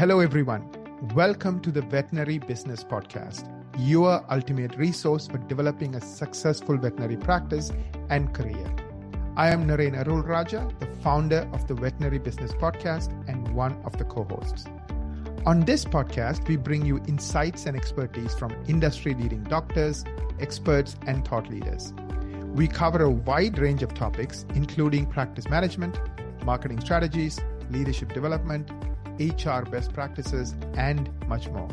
Hello, everyone. Welcome to the Veterinary Business Podcast, your ultimate resource for developing a successful veterinary practice and career. I am Naren Arulrajah, the founder of the Veterinary Business Podcast and one of the co-hosts. On this podcast, we bring you insights and expertise from industry-leading doctors, experts, and thought leaders. We cover a wide range of topics, including practice management, marketing strategies, leadership development, HR best practices, and much more.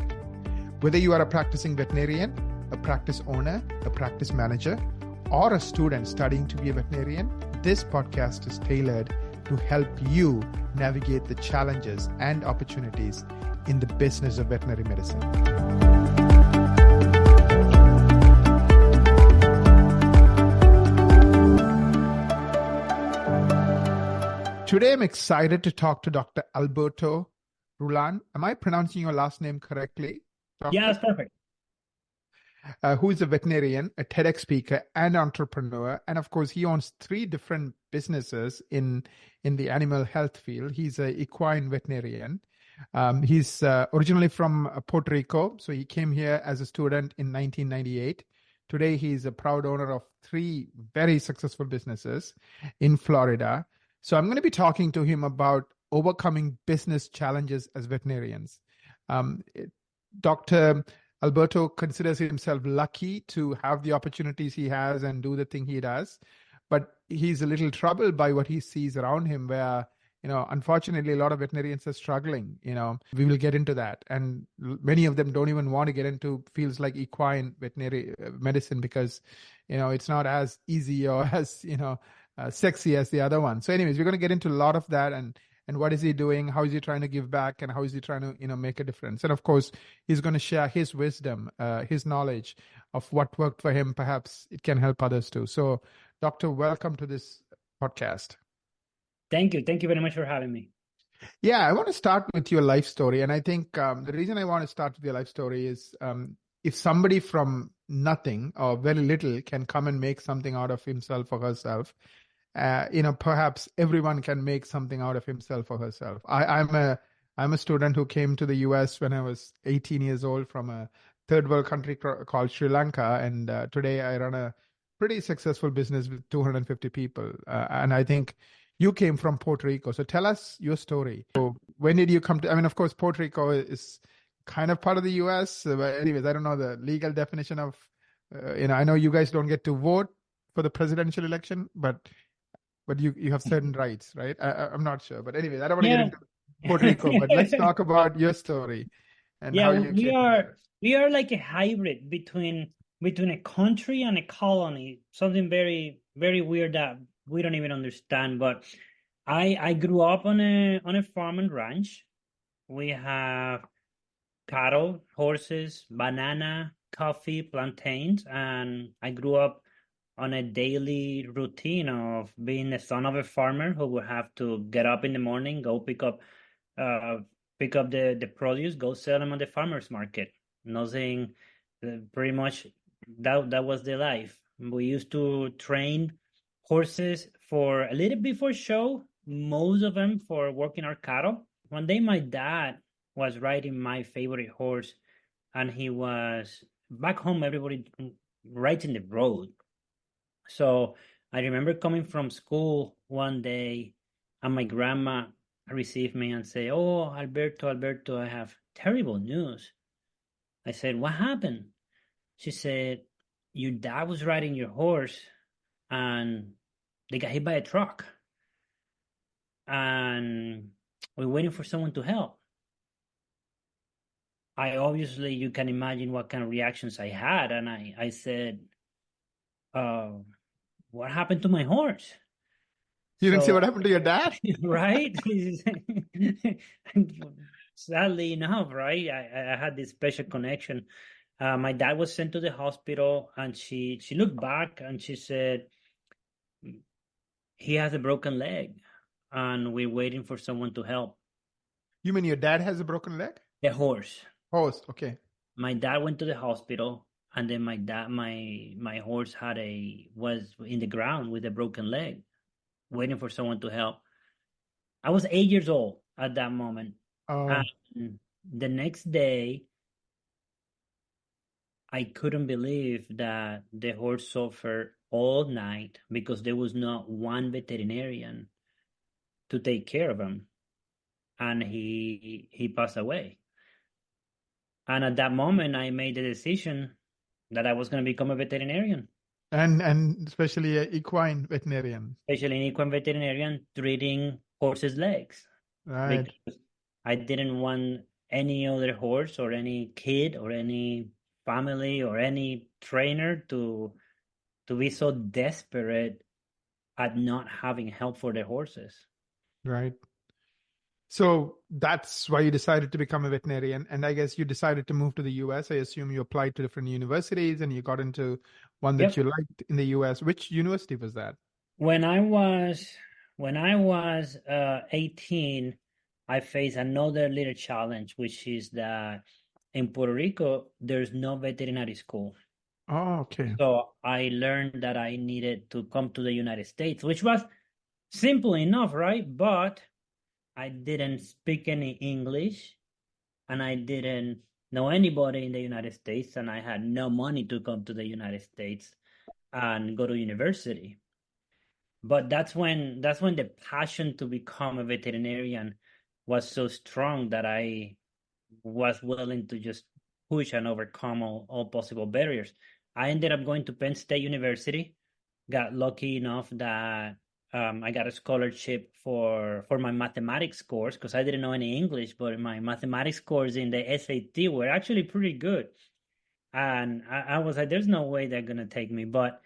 Whether you are a practicing veterinarian, a practice owner, a practice manager, or a student studying to be a veterinarian, this podcast is tailored to help you navigate the challenges and opportunities in the business of veterinary medicine. Today, I'm excited to talk to Dr. Alberto Rullan. Am I pronouncing your last name correctly? Doctor? Yeah, that's perfect. Who is a veterinarian, a TEDx speaker, and entrepreneur. And of course, he owns 3 different businesses in the animal health field. He's an equine veterinarian. He's originally from Puerto Rico. So he came here as a student in 1998. Today, he's a proud owner of 3 very successful businesses in Florida. So I'm going to be talking to him about overcoming business challenges as veterinarians. Dr. Alberto considers himself lucky to have the opportunities he has and do the thing he does, but he's a little troubled by what he sees around him where, unfortunately, a lot of veterinarians are struggling. We will get into that. And many of them don't even want to get into fields like equine veterinary medicine because, it's not as easy or as, sexy as the other one. So anyways, we're going to get into a lot of that and what is he doing? How is he trying to give back? And how is he trying to, make a difference? And of course, he's going to share his wisdom, his knowledge of what worked for him. Perhaps it can help others too. So Doctor, welcome to this podcast. Thank you. Thank you very much for having me. Yeah, I want to start with your life story. And I think the reason I want to start with your life story is if somebody from nothing or very little can come and make something out of himself or herself, perhaps everyone can make something out of himself or herself. I'm a student who came to the US when I was 18 years old from a third world country called Sri Lanka. And today I run a pretty successful business with 250 people. And I think you came from Puerto Rico. So tell us your story. So when did you come to, of course, Puerto Rico is kind of part of the US. But anyways, I don't know the legal definition of, I know you guys don't get to vote for the presidential election, but you have certain rights, right? I'm not sure. But anyways, I don't want to get into Puerto Rico, but let's talk about your story. And how you we are like a hybrid between a country and a colony, something very, very weird that we don't even understand. But I grew up on a farm and ranch. We have cattle, horses, banana, coffee, plantains, and I grew up on a daily routine of being the son of a farmer who would have to get up in the morning, go pick up the produce, go sell them on the farmer's market. Nothing, pretty much that was the life. We used to train horses for a little bit for show, most of them for working our cattle. One day my dad was riding my favorite horse and he was back home, everybody rides in the road. So I remember coming from school one day and my grandma received me and said, "Oh, Alberto, I have terrible news." I said, "What happened?" She said, "Your dad was riding your horse and they got hit by a truck. And we're waiting for someone to help." You can imagine what kind of reactions I had. And I said, "What happened to my horse?" You didn't say what happened to your dad? Right? Sadly enough, right? I had this special connection. My dad was sent to the hospital and she looked back and she said, "He has a broken leg and we're waiting for someone to help." You mean your dad has a broken leg? The horse. Horse, okay. My dad went to the hospital and then my horse was in the ground with a broken leg, waiting for someone to help. I was 8 years old at that moment. Oh, And the next day, I couldn't believe that the horse suffered all night because there was not one veterinarian to take care of him, and he passed away. And at that moment, I made the decision that I was going to become a veterinarian, and especially a equine veterinarian, especially an equine veterinarian treating horses' legs, right? because I didn't want any other horse or any kid or any family or any trainer to be so desperate at not having help for their horses. Right. So that's why you decided to become a veterinarian. And I guess you decided to move to the US. I assume you applied to different universities and you got into one that Yep. you liked in the US. Which university was that? When I was 18, I faced another little challenge, which is that in Puerto Rico there's no veterinary school. Oh, okay. So I learned that I needed to come to the United States, which was simple enough, right? But I didn't speak any English and I didn't know anybody in the United States, and I had no money to come to the United States and go to university. But that's when the passion to become a veterinarian was so strong that I was willing to just push and overcome all possible barriers. I ended up going to Penn State University, got lucky enough that I got a scholarship for my mathematics course because I didn't know any English, but my mathematics scores in the SAT were actually pretty good. And I was like, there's no way they're gonna take me, but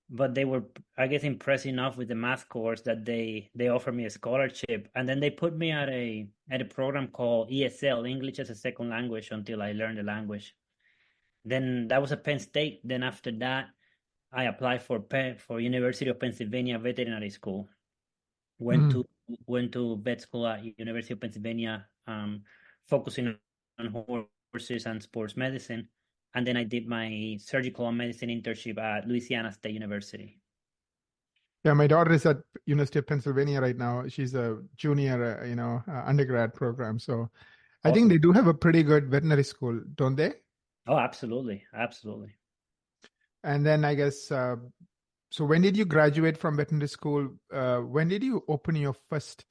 they were, I guess, impressed enough with the math course that they offered me a scholarship, and then they put me at a program called ESL, English as a Second Language, until I learned the language. Then that was at Penn State. Then after that, I applied for University of Pennsylvania Veterinary School. Went Mhm. to went to vet school at University of Pennsylvania, focusing on horses and sports medicine. And then I did my surgical and medicine internship at Louisiana State University. Yeah, my daughter is at University of Pennsylvania right now. She's a junior, undergrad program. So I think Awesome. they do have a pretty good veterinary school, don't they? Oh, absolutely. Absolutely. And then I guess, so when did you graduate from veterinary school? When did you open your first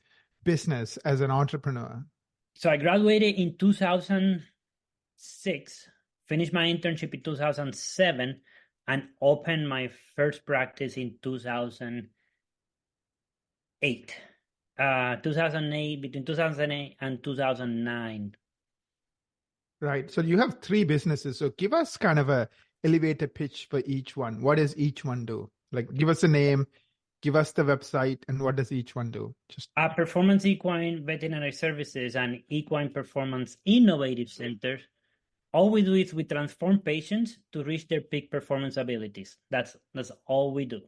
business as an entrepreneur? So I graduated in 2006, finished my internship in 2007, and opened my first practice in 2008. 2008, between 2008 and 2009. Right. So you have three businesses. So give us kind of a elevator pitch for each one. What does each one do? Like give us a name, give us the website, and what does each one do? Just Performance Equine Veterinary Services and Equine Performance Innovative Centers. All we do is we transform patients to reach their peak performance abilities. That's all we do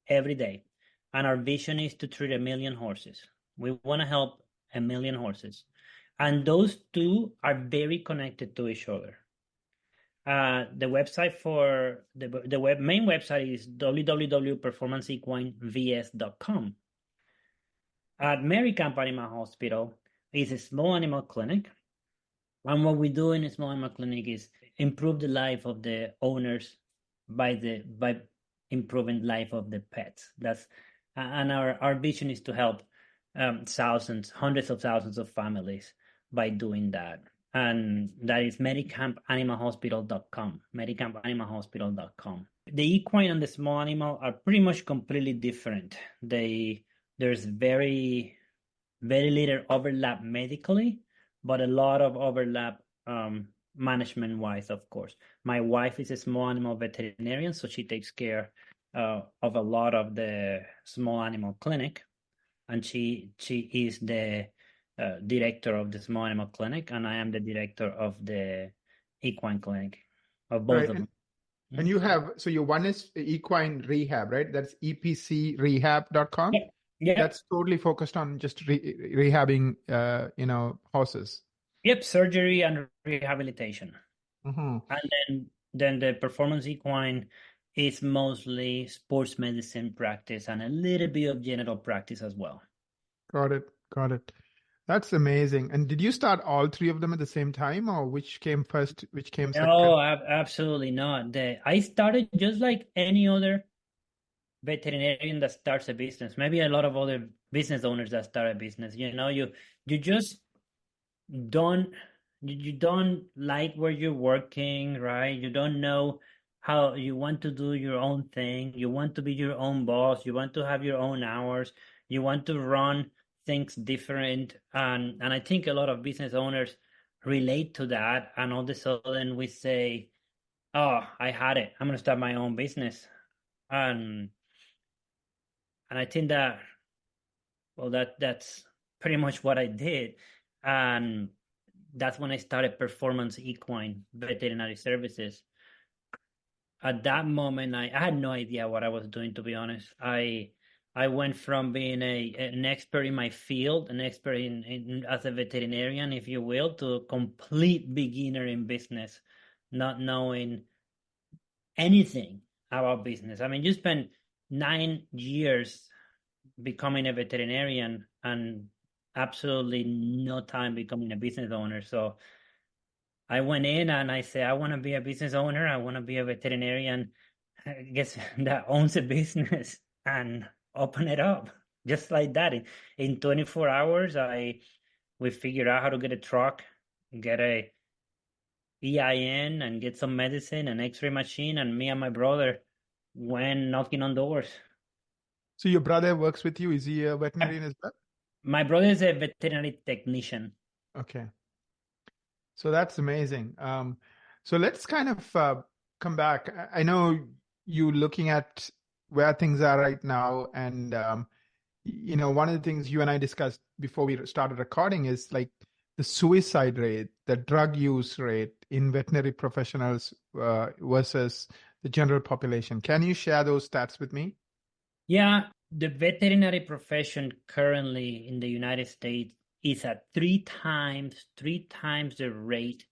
every day. And our vision is to treat 1 million horses. We want to help 1 million horses. And those two are very connected to each other. The website for the main website is www.performanceequinevs.com. At Mary Camp Animal Hospital is a small animal clinic. And what we do in a small animal clinic is improve the life of the owners by improving the life of the pets. And our vision is to help thousands, hundreds of thousands of families by doing that. And that is medicampanimalhospital.com, medicampanimalhospital.com. The equine and the small animal are pretty much completely different. There's very, very little overlap medically, but a lot of overlap management-wise, of course. My wife is a small animal veterinarian, so she takes care of a lot of the small animal clinic, and she is the director of the small animal clinic, and I am the director of the equine clinic, of both right. of them. And you have, so your one is equine rehab, right? That's epcrehab.com. Yep. Yep. That's totally focused on just rehabbing, horses. Yep. Surgery and rehabilitation. Mm-hmm. And then the performance equine is mostly sports medicine practice and a little bit of general practice as well. Got it. Got it. That's amazing. And did you start all three of them at the same time, or which came first, which came second? No, absolutely not. I started just like any other veterinarian that starts a business. Maybe a lot of other business owners that start a business. You just don't you don't like where you're working, right? You don't know how you want to do your own thing. You want to be your own boss. You want to have your own hours. You want to run things different. And I think a lot of business owners relate to that. And all of a sudden we say, "Oh, I had it. I'm gonna start my own business." And and I think that that's pretty much what I did. And that's when I started Performance Equine Veterinary Services. At that moment, I had no idea what I was doing, to be honest. I went from being an expert in my field, an expert in as a veterinarian, if you will, to a complete beginner in business, not knowing anything about business. I mean, you spend 9 years becoming a veterinarian and absolutely no time becoming a business owner. So I went in and I said, I want to be a business owner. I want to be a veterinarian, I guess, that owns a business and open it up just like that. In 24 hours, we figured out how to get a truck, get a EIN, and get some medicine, an X-ray machine, and me and my brother went knocking on doors. So your brother works with you. Is he a veterinarian as well? My brother is a veterinary technician. Okay. So that's amazing. So let's kind of come back. I know you looking at where things are right now, and one of the things you and I discussed before we started recording is like the suicide rate, the drug use rate in veterinary professionals versus the general population. Can you share those stats with me? Yeah, the veterinary profession currently in the United States is at three times the rate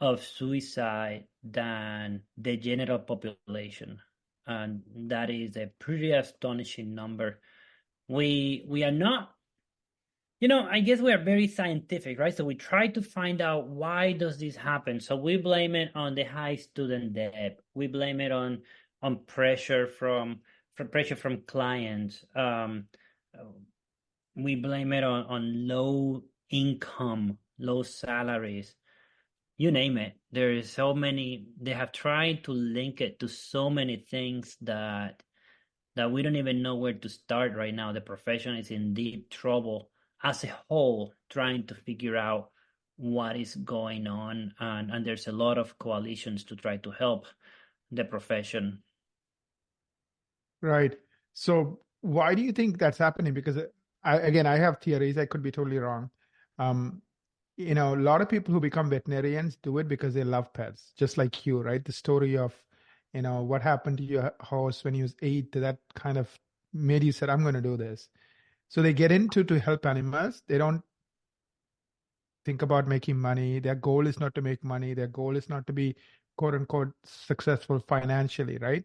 of suicide than the general population. And that is a pretty astonishing number. We are not, I guess we are very scientific, right? So we try to find out why does this happen. So we blame it on the high student debt. We blame it on pressure from clients. We blame it on low income, low salaries, you name it. There is so many. They have tried to link it to so many things that we don't even know where to start right now. The profession is in deep trouble as a whole, trying to figure out what is going on, and there's a lot of coalitions to try to help the profession. Right. So why do you think that's happening? Because I have theories. I could be totally wrong. A lot of people who become veterinarians do it because they love pets, just like you, right? The story of, what happened to your horse when he was 8, that kind of made you said, I'm going to do this. So they get into to help animals. They don't think about making money. Their goal is not to make money. Their goal is not to be quote unquote successful financially, right?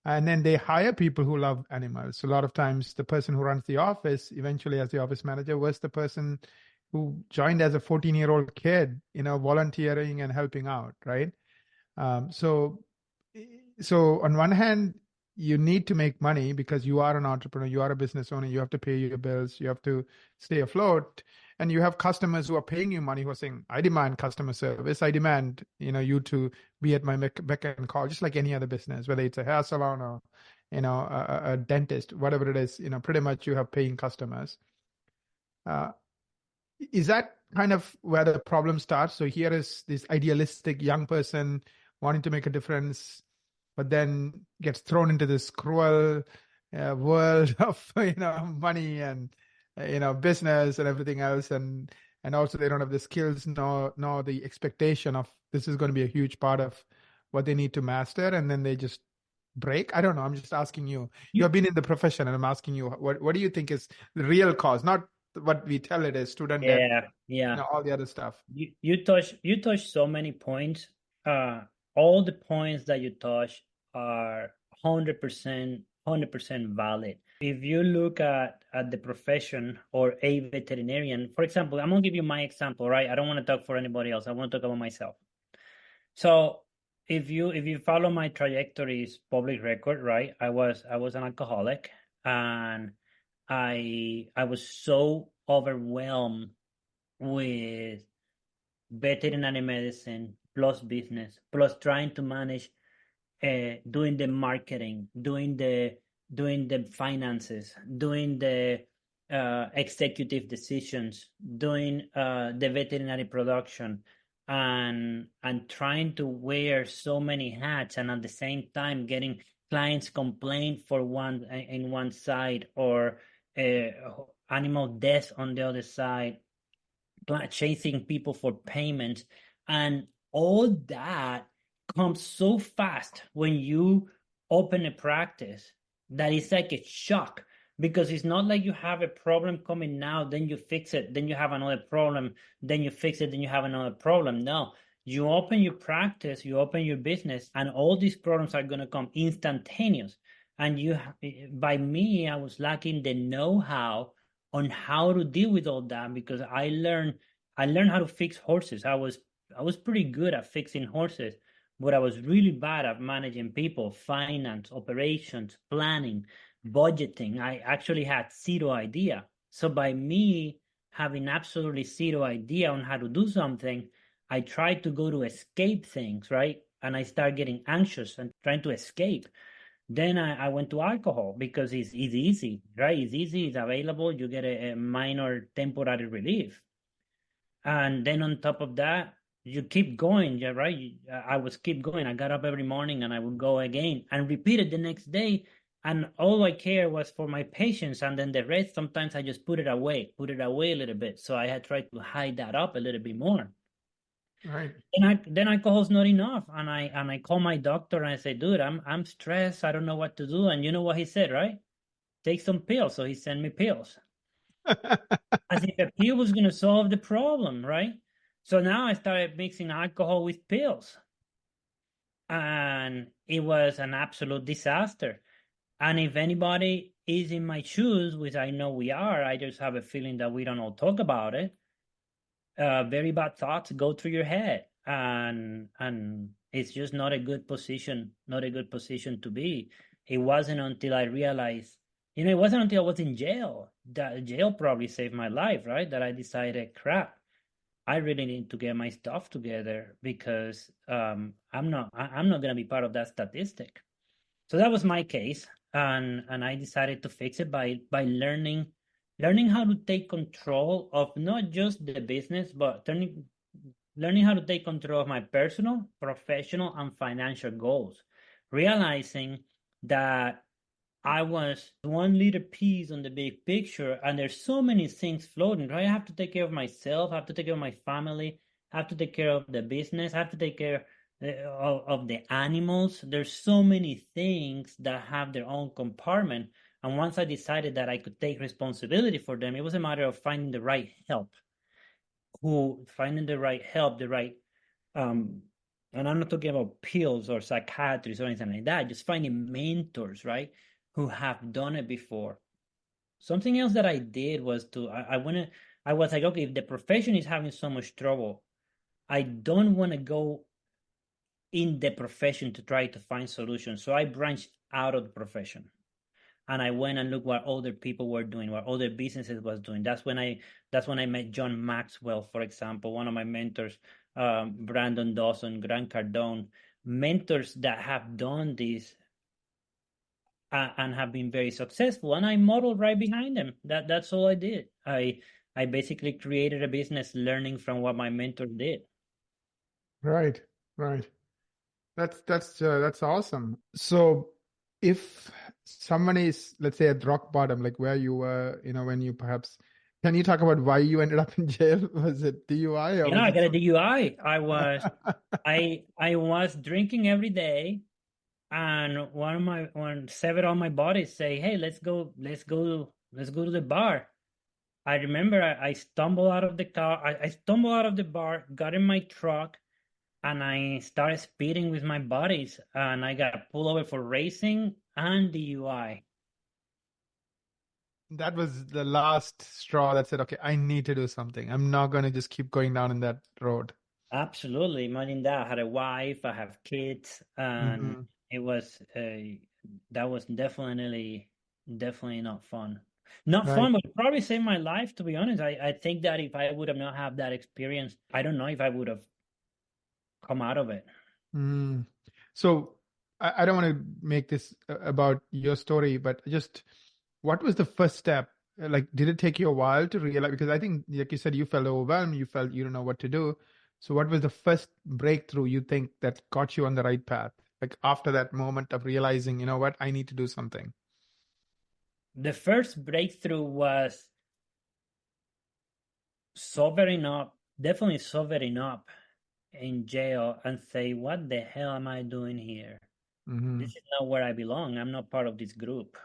And then they hire people who love animals. So a lot of times the person who runs the office eventually as the office manager was the person who joined as a 14-year-old kid, volunteering and helping out, right? So on one hand, you need to make money because you are an entrepreneur, you are a business owner, you have to pay your bills, you have to stay afloat. And you have customers who are paying you money who are saying, I demand customer service. I demand, you to be at my beck and call, just like any other business, whether it's a hair salon or, a dentist, whatever it is, pretty much you have paying customers. Is that kind of where the problem starts? So here is this idealistic young person wanting to make a difference, but then gets thrown into this cruel world of, money and, business and everything else. And also they don't have the skills nor the expectation of this is going to be a huge part of what they need to master. And then they just break. I don't know. I'm just asking you. You have been in the profession and I'm asking you, what do you think is the real cause? Not what we tell it is student debt, all the other stuff. You touch so many points. All the points that you touch are 100% 100% valid. If you look at the profession or a veterinarian, for example, I'm gonna give you my example, right? I don't want to talk for anybody else. I want to talk about myself. So if you follow my trajectory, is public record, right? I was an alcoholic, and I was so overwhelmed with veterinary medicine plus business plus trying to manage doing the marketing, doing the finances, doing the executive decisions, doing the veterinary production, and trying to wear so many hats, and at the same time getting clients complain for one in one side, or animal death on the other side, chasing people for payments, and all that comes so fast when you open a practice that it's like a shock, because it's not like you have a problem coming now, then you fix it, then you have another problem, then you fix it, then you have another problem. No, you open your practice, you open your business, and all these problems are going to come instantaneous. And by me, I was lacking the know-how on how to deal with all that, because I learned how to fix horses. I was pretty good at fixing horses, but I was really bad at managing people, finance, operations, planning, budgeting. I actually had zero idea. So by me having absolutely zero idea on how to do something, I tried to go to escape things, right? And I started getting anxious and trying to escape. Then I went to alcohol because it's easy, right? It's easy, it's available. You get a minor temporary relief. And then on top of that, you keep going, yeah, right? I was keep going. I got up every morning and I would go again and repeat it the next day. And all I care was for my patients. And then the rest, sometimes I just put it away a little bit. So I had tried to hide that up a little bit more. Right. Then alcohol's not enough. And I call my doctor and I say, dude, I'm stressed. I don't know what to do. And you know what he said, right? Take some pills. So he sent me pills. As if a pill was going to solve the problem, right? So now I started mixing alcohol with pills. And it was an absolute disaster. And if anybody is in my shoes, which I know we are, I just have a feeling that we don't all talk about it. Very bad thoughts go through your head, and it's just not a good position to be. It wasn't until I realized, it wasn't until I was in jail, that jail probably saved my life, right? That I decided, crap, I really need to get my stuff together, because I'm not going to be part of that statistic. So that was my case, and I decided to fix it by learning how to take control of not just the business, but learning how to take control of my personal, professional, and financial goals. Realizing that I was one little piece on the big picture, and there's so many things floating, right? I have to take care of myself, I have to take care of my family, I have to take care of the business, I have to take care of the animals. There's so many things that have their own compartment. And once I decided that I could take responsibility for them, it was a matter of finding the right help. The right, and I'm not talking about pills or psychiatrists or anything like that, just finding mentors, right, who have done it before. Something else that I did was I was like, okay, if the profession is having so much trouble, I don't want to go in the profession to try to find solutions. So I branched out of the profession. And I went and looked what other people were doing, what other businesses was doing. That's when I met John Maxwell, for example, one of my mentors, Brandon Dawson, Grant Cardone, mentors that have done this and have been very successful. And I modeled right behind them. That's all I did. I basically created a business learning from what my mentor did. Right. That's awesome. So if someone is, let's say, at rock bottom, like where you were, when you perhaps, can you talk about why you ended up in jail? Was it DUI? I got a DUI. I was drinking every day, and several of my buddies say, "Hey, let's go to the bar." I remember I stumbled out of the car. I stumbled out of the bar, got in my truck, and I started speeding with my buddies, and I got pulled over for racing, and DUI. That was the last straw that said, okay, I need to do something. I'm not going to just keep going down in that road. Absolutely. Imagine that. I had a wife, I have kids, and Hmm. it was that was definitely not fun. Not Right. fun, but probably saved my life, to be honest. I think that if I would have not had that experience, I don't know if I would have come out of it. Mm. So I don't want to make this about your story, but just what was the first step? Like, did it take you a while to realize? Because I think, like you said, you felt overwhelmed, you felt you don't know what to do. So, what was the first breakthrough you think that got you on the right path? Like, after that moment of realizing, you know what, I need to do something. The first breakthrough was sobering up, definitely sobering up in jail and say, what the hell am I doing here? Hmm. This is not where I belong. I'm not part of this group.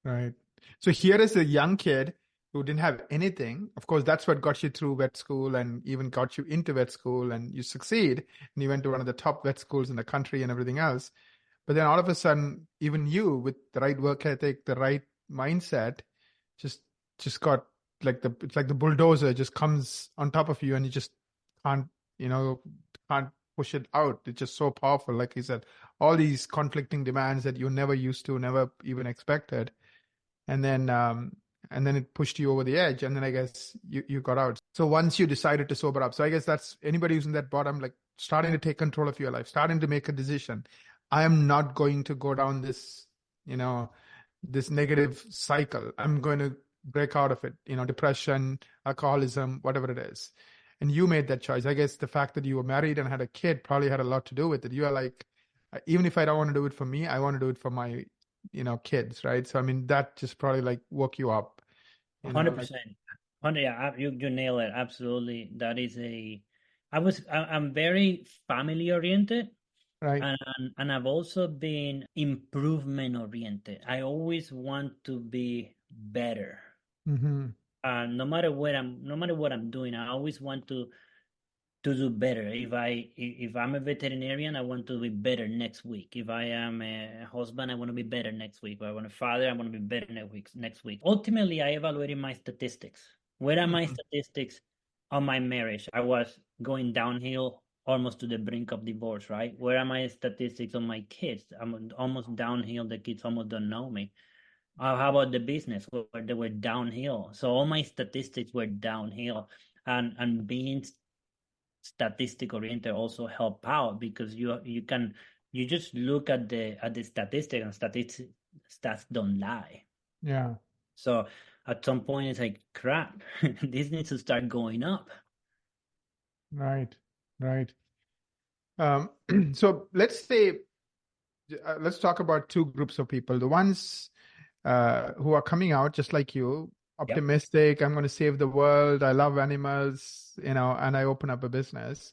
Right. So here is a young kid who didn't have anything. Of course, that's what got you through vet school and even got you into vet school, and you succeed. And you went to one of the top vet schools in the country and everything else. But then all of a sudden, even you with the right work ethic, the right mindset, just just got like it's like the bulldozer just comes on top of you, and you just can't, you know, can't push it out. It's just so powerful. Like you said, all these conflicting demands that you never used to, never even expected, and then it pushed you over the edge, and then I guess you got out. So once you decided to sober up, so I guess that's anybody who's in that bottom, like starting to take control of your life, starting to make a decision. I am not going to go down this, you know, this negative cycle. I'm going to break out of it, depression, alcoholism, whatever it is. And you made that choice. I guess the fact that you were married and had a kid probably had a lot to do with it. You are like, even if I don't want to do it for me, I want to do it for my, kids, right? So I mean, that just probably like woke you up, like 100%. 100, yeah, you nail it. Absolutely. That is I'm very family oriented, right. and I've also been improvement oriented. I always want to be better. Mm-hmm. No matter what I'm doing, I always want to do better. If I'm a veterinarian, I want to be better next week. If I am a husband, I want to be better next week. If I want a father, I want to be better next week. Ultimately, I evaluated my statistics. Where are my Mm-hmm. statistics on my marriage? I was going downhill almost to the brink of divorce, right? Where are my statistics on my kids? I'm almost downhill. The kids almost don't know me. How about the business where they were downhill? So all my statistics were downhill, and being statistic oriented also help out because you just look at the statistic, and statistics stats don't lie. Yeah. So at some point it's like crap. This needs to start going up. Right. Right. Um, so let's say, let's talk about two groups of people. The ones who are coming out just like you, Yep. optimistic, I'm going to save the world, I love animals, and I open up a business.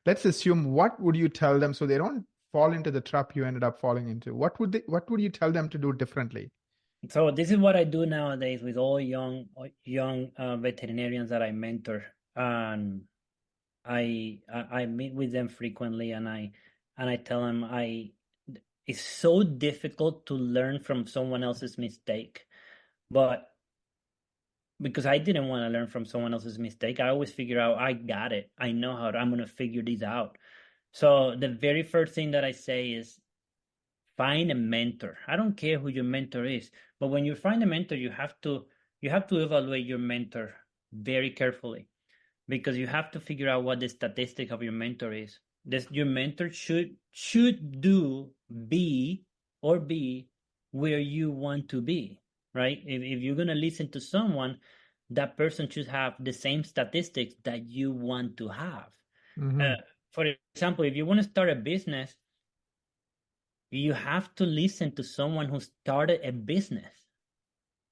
Let's assume, what would you tell them so they don't fall into the trap you ended up falling into? What would you tell them to do differently? So this is what I do nowadays with all young veterinarians that I mentor, and I meet with them frequently, and I tell them it's so difficult to learn from someone else's mistake, but because I didn't want to learn from someone else's mistake, I always figure out I got it. I know I'm going to figure this out. So the very first thing that I say is find a mentor. I don't care who your mentor is, but when you find a mentor, you have to evaluate your mentor very carefully, because you have to figure out what the statistic of your mentor is. Your mentor should do be where you want to be, right? If you're gonna listen to someone, that person should have the same statistics that you want to have. Mm-hmm. Uh, for example, if you want to start a business, you have to listen to someone who started a business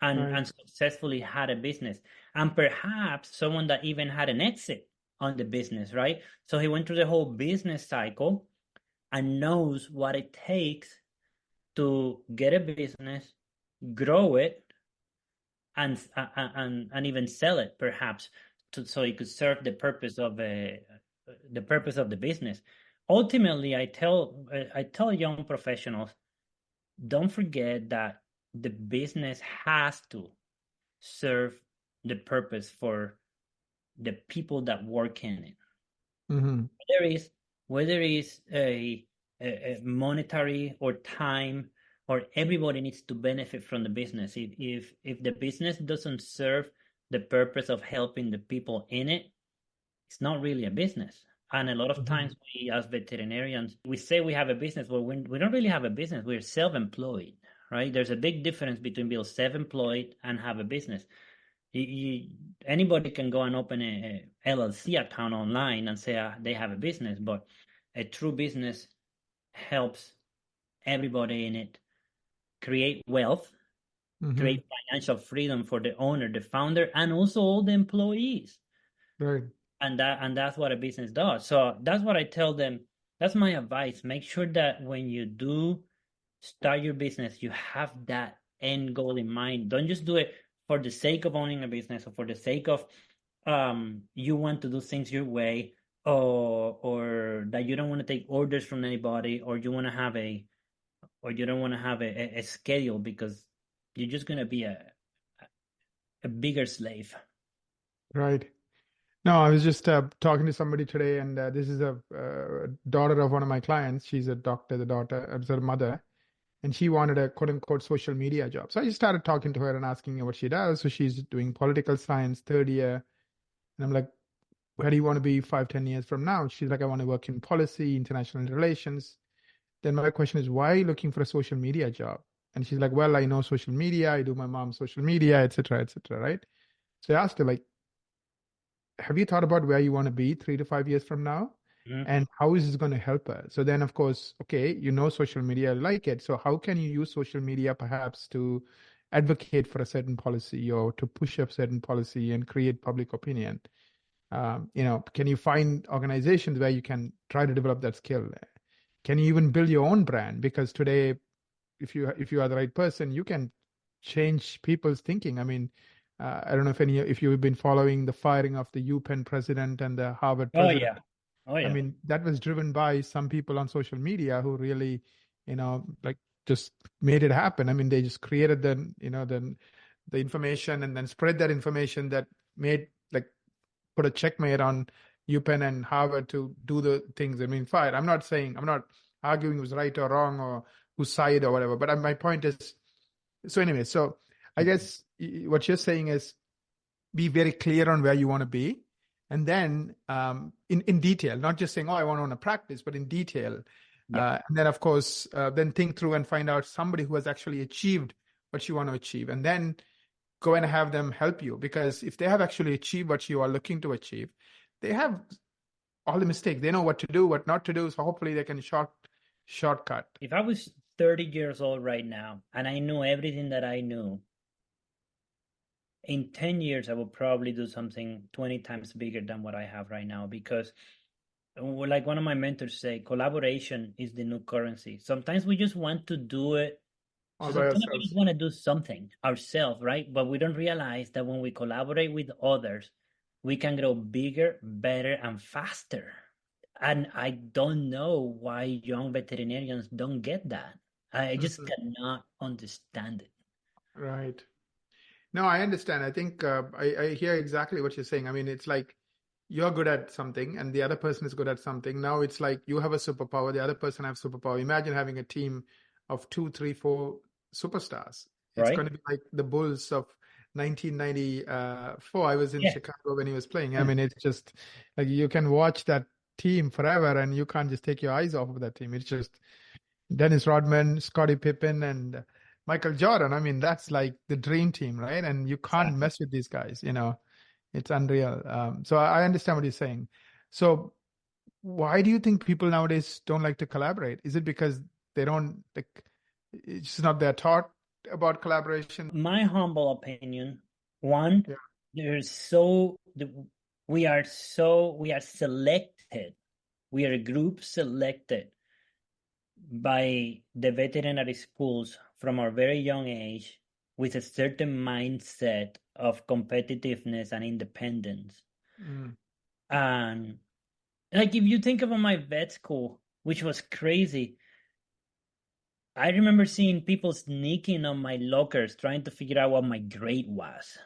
and Right. and successfully had a business, and perhaps someone that even had an exit on the business, right? So he went through the whole business cycle and knows what it takes to get a business, grow it, and even sell it, perhaps, so it could serve the purpose of the business. Ultimately, I tell young professionals, don't forget that the business has to serve the purpose for the people that work in it. Mm-hmm. Whether it's a monetary or time, or everybody needs to benefit from the business. If the business doesn't serve the purpose of helping the people in it, it's not really a business. And a lot of times we, as veterinarians, we say we have a business, but we don't really have a business. We're self-employed, right? There's a big difference between being self-employed and have a business. Anybody can go and open a LLC account online and say they have a business, but a true business helps everybody in it create wealth, create financial freedom for the owner, the founder, and also all the employees. Right. And that's what a business does. So that's what I tell them. That's my advice. Make sure that when you do start your business, you have that end goal in mind. Don't just do it for the sake of owning a business, or for the sake of you want to do things your way, or that you don't want to take orders from anybody, or you want to have a schedule, because you're just going to be a bigger slave. Right. No, I was just talking to somebody today, and this is a daughter of one of my clients. She's a doctor, the daughter, her mother, and she wanted a quote unquote social media job. So I just started talking to her and asking her what she does. So she's doing political science, third year. And I'm like, where do you want to be 5-10 years from now? She's like, I want to work in policy, international relations. Then my question is, why are you looking for a social media job? And she's like, well, I know social media. I do my mom's social media, et cetera, right? So I asked her, like, have you thought about where you want to be 3 to 5 years from now? And how is this going to help her? So then, of course, okay, social media, like it. So how can you use social media perhaps to advocate for a certain policy, or to push up certain policy and create public opinion? Can you find organizations where you can try to develop that skill? Can you even build your own brand? Because today, if you are the right person, you can change people's thinking. I mean, I don't know if you've been following the firing of the UPenn president and the Harvard president. Oh yeah. I mean, that was driven by some people on social media who really, just made it happen. I mean, they just created the information and then spread that information that made, put a checkmate on UPenn and Harvard to do the things. I mean, fine. I'm not arguing who's right or wrong or whose side or whatever. But my point is, so anyway, so I guess what you're saying is be very clear on where you want to be. And then in detail, not just saying, I want to practice, but in detail. And then, of course, then think through and find out somebody who has actually achieved what you want to achieve. And then go and have them help you. Because if they have actually achieved what you are looking to achieve, they have all the mistakes. They know what to do, what not to do. So hopefully they can shortcut. If I was 30 years old right now and I knew everything that I knew, in 10 years, I will probably do something 20 times bigger than what I have right now, because like one of my mentors say, collaboration is the new currency. Sometimes we just want to do it. Sometimes we just want to do something ourselves, right? But we don't realize that when we collaborate with others, we can grow bigger, better, and faster. And I don't know why young veterinarians don't get that. I just cannot understand it. Right. No, I understand. I think I hear exactly what you're saying. I mean, it's like you're good at something and the other person is good at something. Now it's like you have a superpower, the other person has superpower. Imagine having a team of 2, 3, 4 superstars. It's going to be like the Bulls of 1994. I was in Chicago when he was playing. I mean, it's just like you can watch that team forever and you can't just take your eyes off of that team. It's just Dennis Rodman, Scottie Pippen, and Michael Jordan. I mean, that's like the dream team, right? And you can't mess with these guys, it's unreal. So I understand what you're saying. So why do you think people nowadays don't like to collaborate? Is it because they don't it's not their thought about collaboration? My humble opinion, one, we are selected. We are a group selected by the veterinary schools from our very young age with a certain mindset of competitiveness and independence. And like if you think about my vet school, which was crazy, I remember seeing people sneaking on my lockers trying to figure out what my grade was,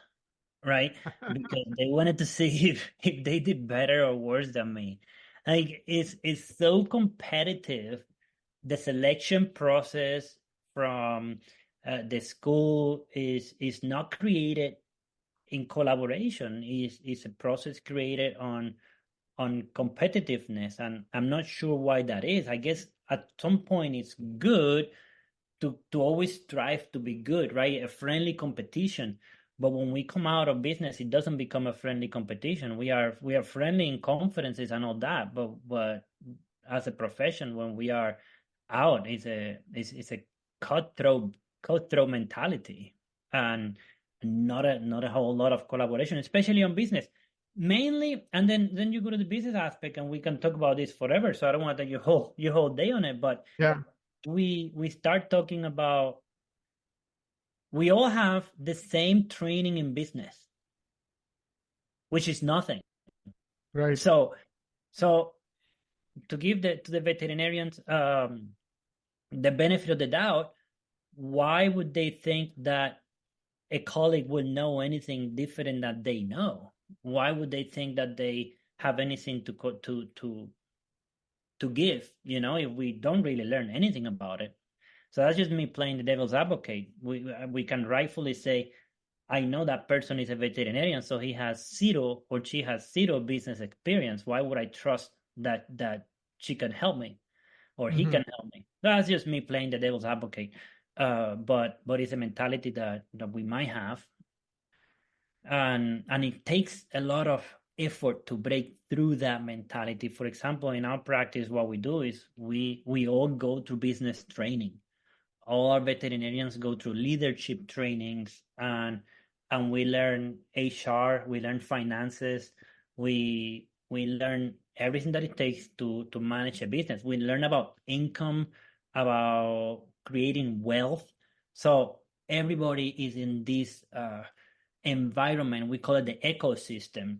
right? Because they wanted to see if they did better or worse than me. Like it's so competitive. The selection process from the school is not created in collaboration. Is a process created on competitiveness, and I'm not sure why that is. I guess at some point it's good to always strive to be good, right? A friendly competition. But when we come out of business, it doesn't become a friendly competition. We are friendly in conferences and all that, but as a profession, when we are out, it's a cutthroat mentality, and not a whole lot of collaboration, especially on business. Mainly, and then you go to the business aspect, and we can talk about this forever. So I don't want to take your whole day on it, but Yeah. we start talking about, we all have the same training in business, which is nothing. Right. So to give to the veterinarians the benefit of the doubt, why would they think that a colleague would know anything different that they know? Why would they think that they have anything to give, if we don't really learn anything about it? So that's just me playing the devil's advocate. We can rightfully say, I know that person is a veterinarian, so he has zero or she has zero business experience. Why would I trust that she can help me or he can help me? That's just me playing the devil's advocate. But it's a mentality that we might have, and it takes a lot of effort to break through that mentality. For example, in our practice, what we do is we all go through business training. All our veterinarians go through leadership trainings, and we learn HR, we learn finances, we learn everything that it takes to manage a business. We learn about income, about creating wealth. So everybody is in this environment, we call it the ecosystem,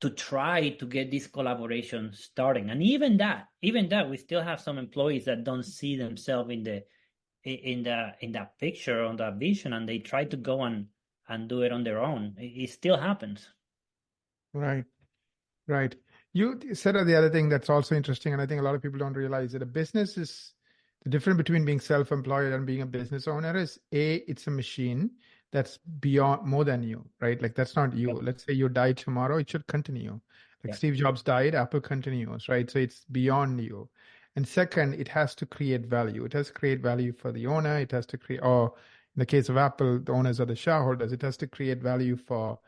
to try to get this collaboration starting. And even that, we still have some employees that don't see themselves in that picture, on that vision, and they try to go and do it on their own. It still happens. Right. You said the other thing that's also interesting, and I think a lot of people don't realize that a business is the difference between being self-employed and being a business owner is it's a machine that's beyond more than you, right? Like that's not you. Yep. Let's say you die tomorrow, it should continue. Like Yep. Steve Jobs died, Apple continues, right? So it's beyond you. And second, it has to create value. It has to create value for the owner. It has to create, or in the case of Apple, the owners are the shareholders. It has to create value for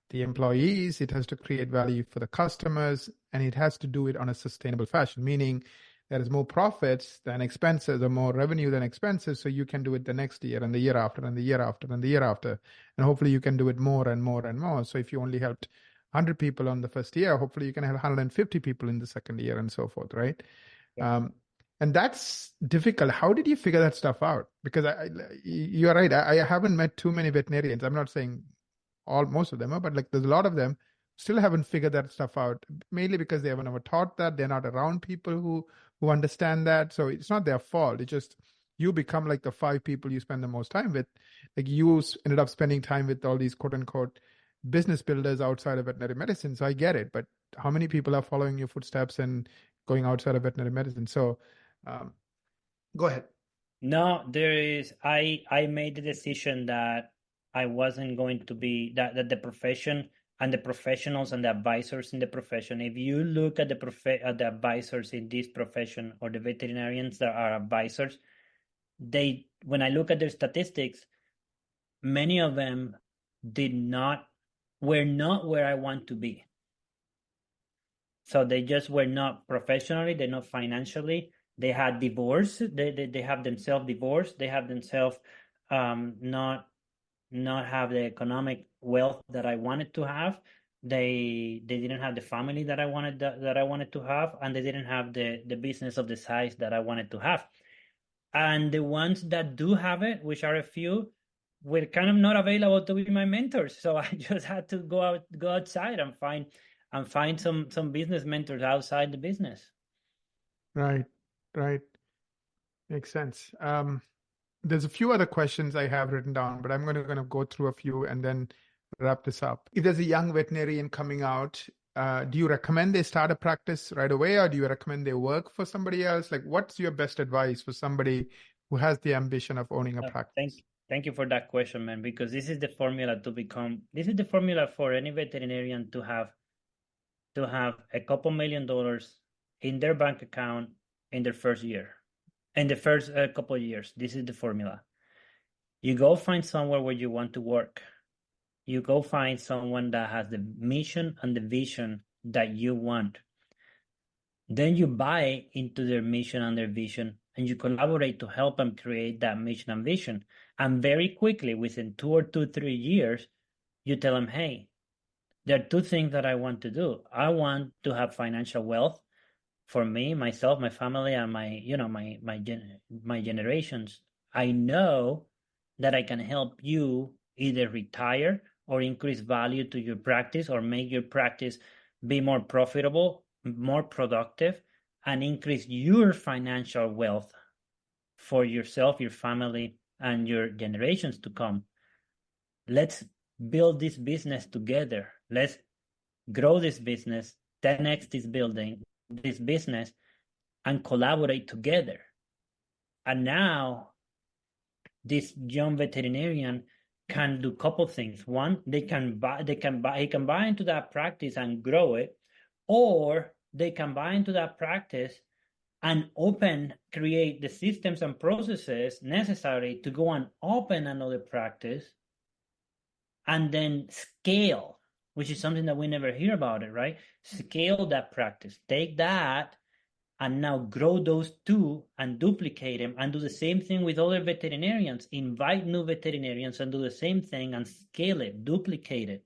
the employees. It has to create value for the customers, and it has to do it on a sustainable fashion, meaning there is more profits than expenses or more revenue than expenses. So you can do it the next year and the year after and the year after and the year after. And hopefully you can do it more and more and more. So if you only helped 100 people on the first year, hopefully you can have 150 people in the second year and so forth, right? Yeah. And that's difficult. How did you figure that stuff out? Because you're right. I haven't met too many veterinarians. I'm not saying most of them are, but like there's a lot of them still haven't figured that stuff out, mainly because they haven't ever taught that. They're not around people who understand that. So it's not their fault. It's just you become like the 5 people you spend the most time with. Like you ended up spending time with all these quote unquote business builders outside of veterinary medicine. So I get it, but how many people are following your footsteps and going outside of veterinary medicine? So go ahead. No, there is. I made the decision that I wasn't going to be that the profession and the professionals and the advisors in the profession. If you look at the advisors in this profession, or the veterinarians that are advisors, when I look at their statistics, many of them were not where I want to be. So they just were not professionally, they're not financially. They had divorce. They have themselves divorced. They have themselves not have the economic wealth that I wanted to have. They didn't have the family that I wanted to have, and they didn't have the business of the size that I wanted to have. And the ones that do have it, which are a few, were kind of not available to be my mentors. So I just had to go outside and find some business mentors outside the business. Right. Makes sense. There's a few other questions I have written down, but I'm going to go through a few and then wrap this up. If there's a young veterinarian coming out, do you recommend they start a practice right away, or do you recommend they work for somebody else? Like, what's your best advice for somebody who has the ambition of owning a practice? Thank you for that question, man, because this is the formula this is the formula for any veterinarian to have a couple $1 million in their bank account in their first year. In the first couple of years, this is the formula. You go find somewhere where you want to work. You go find someone that has the mission and the vision that you want. Then you buy into their mission and their vision, and you collaborate to help them create that mission and vision. And very quickly, within 2 or 3 years, you tell them, hey, there are 2 things that I want to do. I want to have financial wealth for me, myself, my family, and my generations. I know that I can help you either retire or increase value to your practice or make your practice be more profitable, more productive, and increase your financial wealth for yourself, your family, and your generations to come. Let's build this business together. Let's grow this business, 10x this business, and collaborate together. And now this young veterinarian can do a couple things. One, he can buy into that practice and grow it, or they can buy into that practice and create the systems and processes necessary to go and open another practice and then scale, which is something that we never hear about it, right? Scale that practice. Take that and now grow those 2 and duplicate them and do the same thing with other veterinarians. Invite new veterinarians and do the same thing and scale it, duplicate it.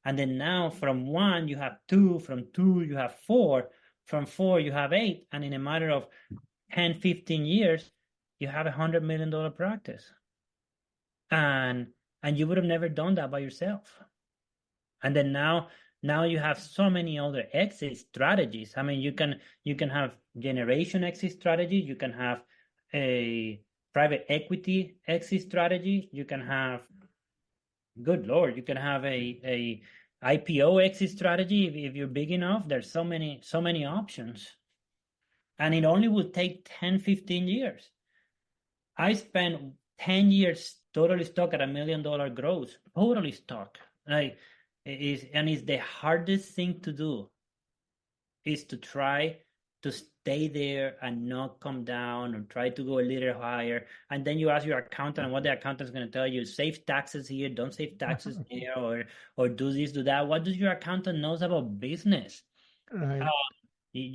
And then now from 1, you have 2, from 2, you have 4, from 4, you have 8. And in a matter of 10, 15 years, you have $100 million practice. And you would have never done that by yourself. And then now you have so many other exit strategies. I mean, you can have generation exit strategy. You can have a private equity exit strategy. You can have, good Lord, you can have a IPO exit strategy if you're big enough. There's so many options. And it only will take 10, 15 years. I spent 10 years totally stuck at $1 million gross, totally stuck. It's the hardest thing to do is to try to stay there and not come down, or try to go a little higher. And then you ask your accountant, and what the accountant is going to tell you: save taxes here, don't save taxes here, or do this, do that. What does your accountant knows about business? Right.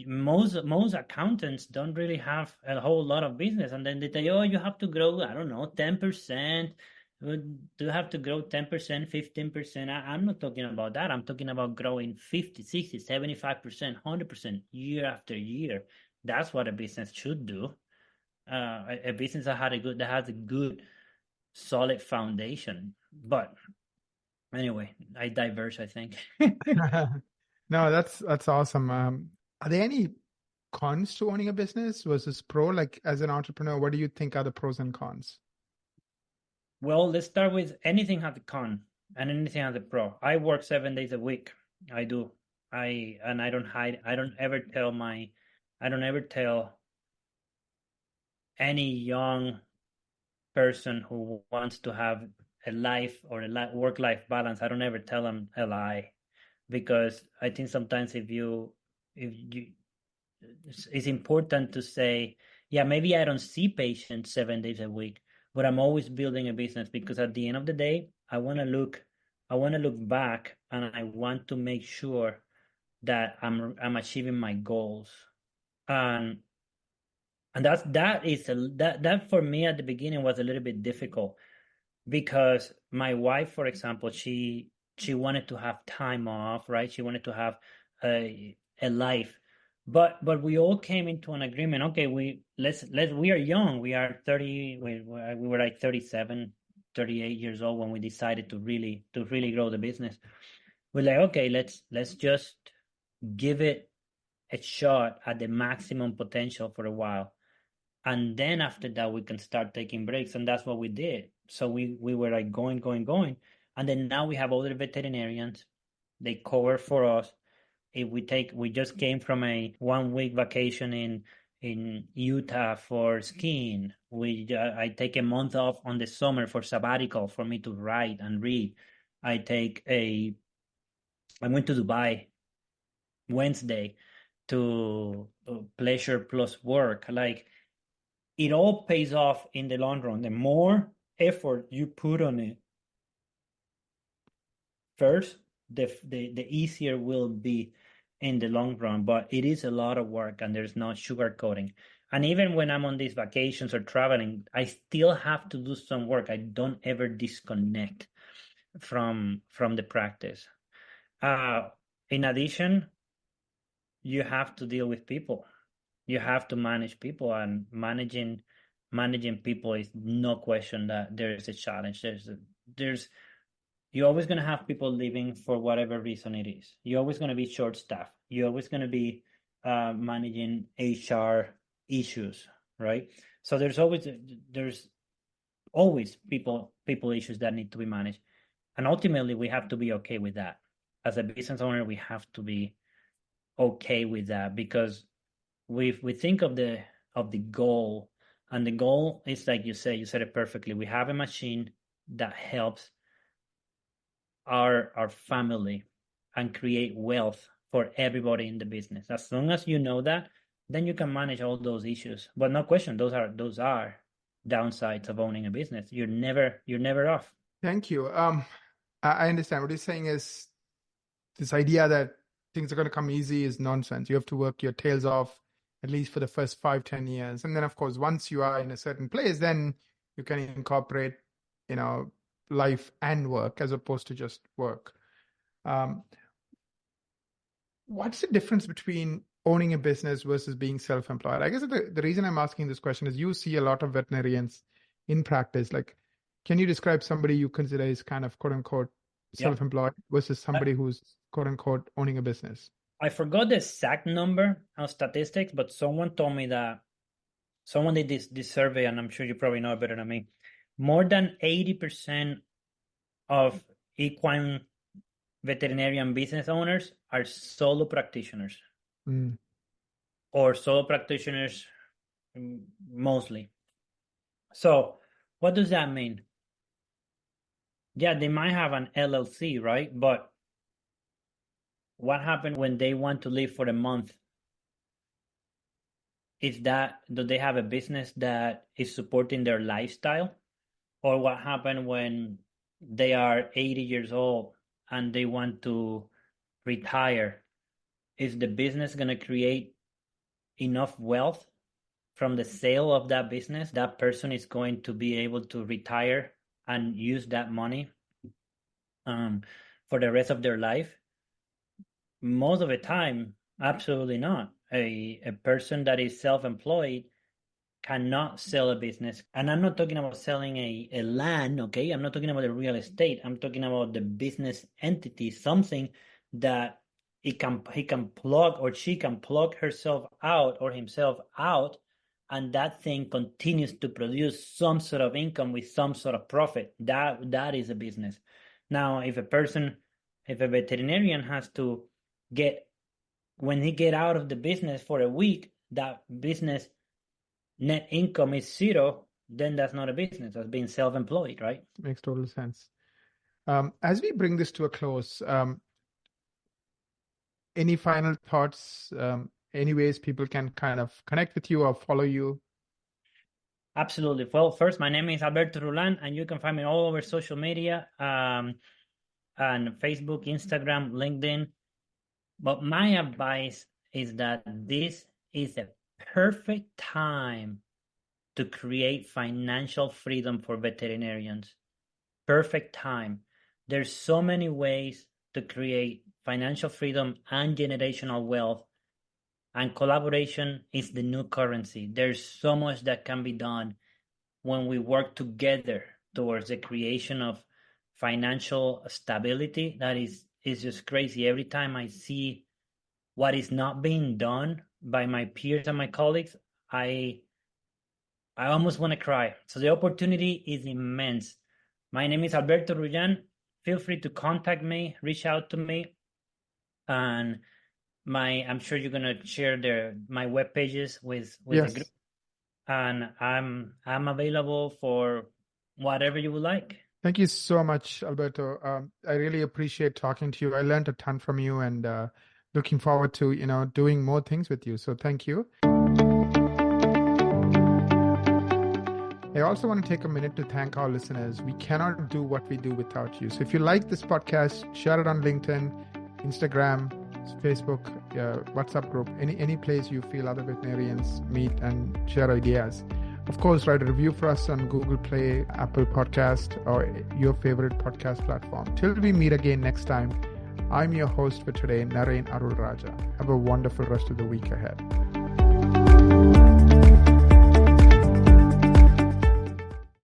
Most accountants don't really have a whole lot of business, and then they tell you, oh, you have to grow, I don't know, 10%. Do you have to grow 10%, 15%? I'm not talking about that. I'm talking about growing 50, 60, 75%, 100% year after year. That's what a business should do. A business that has a good, solid foundation. But anyway, I diverge, I think. No, that's awesome. Are there any cons to owning a business versus pro? Like, as an entrepreneur, what do you think are the pros and cons? Well, let's start with anything has a con and anything has a pro. I work 7 days a week. I do. I don't hide. I don't ever tell any young person who wants to have a life or a work-life balance. I don't ever tell them a lie, because I think sometimes it's important to say, yeah, maybe I don't see patients 7 days a week, but I'm always building a business, because at the end of the day, I want to look back, and I want to make sure that I'm achieving my goals. And that for me at the beginning was a little bit difficult, because my wife, for example, she wanted to have time off, right? She wanted to have a life. But we all came into an agreement. Okay, we are young. We are 30. We were like 37, 38 years old when we decided to really grow the business. We're like, okay, let's just give it a shot at the maximum potential for a while. And then after that, we can start taking breaks. And that's what we did. So we were like going. And then now we have other veterinarians. They cover for us. If we just came from a 1 week vacation in Utah for skiing. I take a month off on the summer for sabbatical for me to write and read. I went to Dubai Wednesday to pleasure plus work. Like, it all pays off in the long run. The more effort you put on it first, the easier will be in the long run. But it is a lot of work, and there's no sugarcoating. And even when I'm on these vacations or traveling, I still have to do some work. I don't ever disconnect from the practice. In addition, you have to deal with people. You have to manage people, and managing people is no question that there is a challenge. You're always going to have people leaving for whatever reason it is. You're always going to be short staffed. You're always going to be managing HR issues, right? So there's always people issues that need to be managed, and ultimately we have to be okay with that. As a business owner, we have to be okay with that, because we think of the goal, and the goal is, like you said it perfectly. We have a machine that helps our family and create wealth for everybody in the business. As long as you know that, then you can manage all those issues. But no question, those are downsides of owning a business. You're never off. Thank you. I understand what you're saying is this idea that things are going to come easy is nonsense. You have to work your tails off at least for the first 5-10 years. And then, of course, once you are in a certain place, then you can incorporate, life and work as opposed to just work. What's the difference between owning a business versus being self-employed? I guess the reason I'm asking this question is you see a lot of veterinarians in practice. Like, can you describe somebody you consider is kind of quote unquote self-employed versus somebody who's quote unquote owning a business? I forgot the exact number of statistics, but someone told me that someone did this survey, and I'm sure you probably know it better than me. More than 80% of equine veterinarian business owners are solo practitioners, or solo practitioners mostly. So what does that mean? Yeah, they might have an LLC, right? But what happens when they want to leave for a month? Do they have a business that is supporting their lifestyle? Or what happened when they are 80 years old and they want to retire? Is the business going to create enough wealth from the sale of that business? That person is going to be able to retire and use that money for the rest of their life? Most of the time, absolutely not. A person that is self-employed cannot sell a business. And I'm not talking about selling a land, okay? I'm not talking about the real estate. I'm talking about the business entity, something that he can plug, or she can plug herself out or himself out, and that thing continues to produce some sort of income with some sort of profit. That is a business. Now, if a veterinarian has to when he get out of the business for a week, that business net income is zero, then that's not a business. That's being self-employed, right? Makes total sense. As we bring this to a close, any final thoughts? Any ways people can kind of connect with you or follow you? Absolutely. Well, first, my name is Alberto Rullan, and you can find me all over social media, and Facebook, Instagram, LinkedIn. But my advice is that this is a perfect time to create financial freedom for veterinarians. Perfect time. There's so many ways to create financial freedom and generational wealth, and collaboration is the new currency. There's so much that can be done when we work together towards the creation of financial stability. That is just crazy. Every time I see what is not being done by my peers and my colleagues, I I almost want to cry. So the opportunity is immense. My name is Alberto Rullan. Feel free to contact me, reach out to me. And I'm sure you're gonna share my web pages with Yes. the group. And I'm available for whatever you would like. Thank you so much, Alberto. I really appreciate talking to you. I learned a ton from you, and looking forward to doing more things with you. So thank you. I also want to take a minute to thank our listeners. We cannot do what we do without you. So if you like this podcast, share it on LinkedIn, Instagram, Facebook, WhatsApp group, any place you feel other veterinarians meet and share ideas. Of course, write a review for us on Google Play, Apple Podcast, or your favorite podcast platform. Till we meet again next time, I'm your host for today, Naren Arulrajah. Have a wonderful rest of the week ahead.